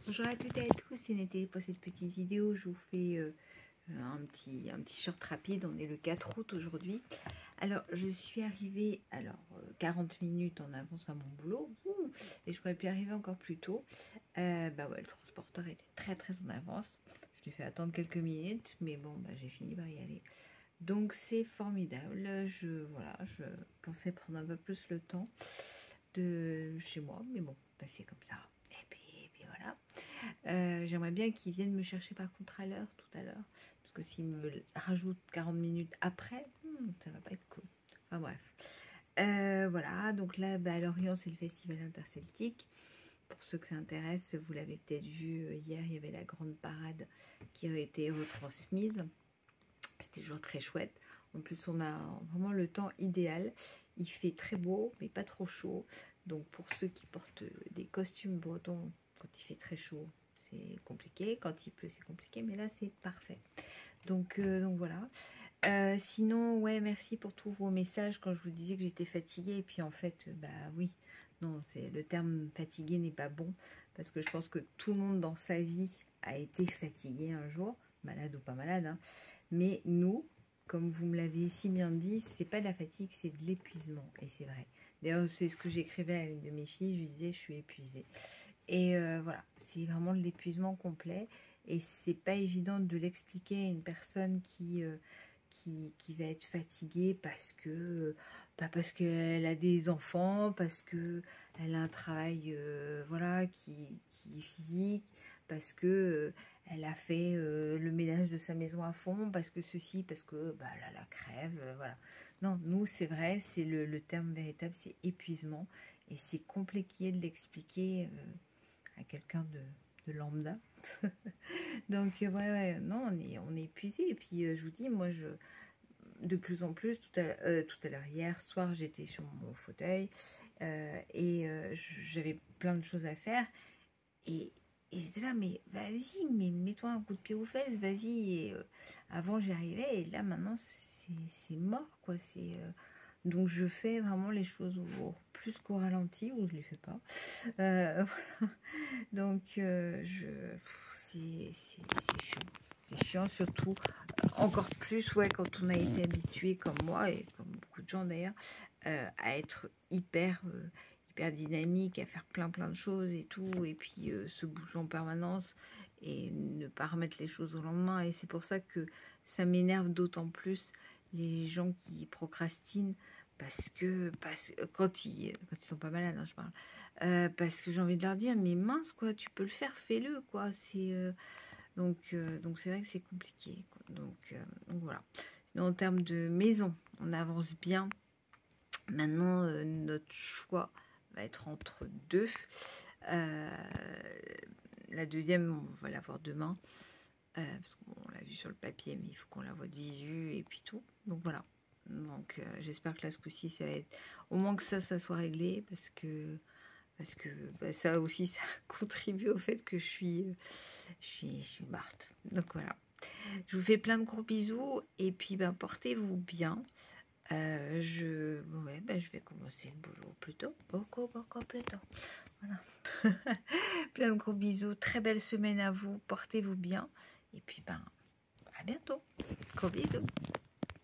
Bonjour à toutes et à tous, c'est Nathalie pour cette petite vidéo. Je vous fais un petit short rapide. On est le 4 août aujourd'hui. Alors, je suis arrivée 40 minutes en avance à mon boulot. Et je pourrais pu arriver encore plus tôt. Le transporteur était très en avance. Je lui ai fait attendre quelques minutes, mais bon, j'ai fini par y aller. Donc, c'est formidable. Je pensais prendre un peu plus le temps de chez moi, mais bon, c'est comme ça. Et puis voilà. J'aimerais bien qu'ils viennent me chercher par contre à l'heure, tout à l'heure, parce que s'ils me rajoutent 40 minutes après, ça va pas être cool. Enfin bref. Voilà, donc là, à Lorient, c'est le festival interceltique. Pour ceux que ça intéresse, vous l'avez peut-être vu, hier, il y avait la grande parade qui a été retransmise. C'était toujours très chouette. En plus, on a vraiment le temps idéal. Il fait très beau, mais pas trop chaud. Donc, pour ceux qui portent des costumes bretons, quand il fait très chaud, c'est compliqué. Quand il pleut, c'est compliqué. Mais là, c'est parfait. Donc voilà. Sinon, ouais, merci pour tous vos messages quand je vous disais que j'étais fatiguée. Et puis, en fait, oui. Non, le terme fatigué n'est pas bon. Parce que je pense que tout le monde dans sa vie a été fatigué un jour. Malade ou pas malade, hein. Mais nous, comme vous me l'avez si bien dit, c'est pas de la fatigue, c'est de l'épuisement. Et c'est vrai. D'ailleurs, c'est ce que j'écrivais à une de mes filles. Je lui disais, je suis épuisée. Et voilà, c'est vraiment de l'épuisement complet. Et c'est pas évident de l'expliquer à une personne qui va être fatiguée parce qu'elle a des enfants, parce qu'elle a un travail qui est physique, parce que elle a fait le ménage de sa maison à fond, parce que ceci, parce que elle a la crève, voilà. Non, nous c'est vrai, c'est le terme véritable, c'est épuisement, et c'est compliqué de l'expliquer à quelqu'un de lambda. Donc ouais, non, on est épuisé. Et puis je vous dis, moi de plus en plus, tout à l'heure, hier soir, j'étais sur mon fauteuil j'avais plein de choses à faire. Et j'étais là, mais vas-y, mais mets-toi un coup de pied aux fesses, vas-y. Et avant, j'y arrivais, et là, maintenant, c'est mort, quoi. Donc, je fais vraiment les choses plus qu'au ralenti, ou je les fais pas. Voilà. Donc, c'est chiant. C'est chiant, surtout, encore plus, ouais, quand on a été habitué, comme moi, et comme beaucoup de gens d'ailleurs, à être hyper dynamique, à faire plein de choses et tout, et puis se bouger en permanence et ne pas remettre les choses au lendemain. Et c'est pour ça que ça m'énerve d'autant plus les gens qui procrastinent, parce que quand ils sont pas malades, hein, je parle, parce que j'ai envie de leur dire, mais mince, quoi, tu peux le faire, fais-le, quoi. Donc c'est vrai que c'est compliqué, quoi. Donc voilà. Sinon, en termes de maison, on avance bien. Maintenant, notre choix va être entre deux. La deuxième, on va la voir demain. Parce qu'on l'a vu sur le papier, mais il faut qu'on la voie de visu et puis tout. Donc voilà. Donc j'espère que là, ce coup-ci, ça va être... Au moins que ça soit réglé, parce que ça aussi, ça contribue au fait que je suis marte. Donc voilà. Je vous fais plein de gros bisous, et puis portez-vous bien. Je vais commencer le boulot plus tôt, beaucoup plus tôt. Voilà. Plein de gros bisous, très belle semaine à vous, portez-vous bien, et puis à bientôt. Gros bisous.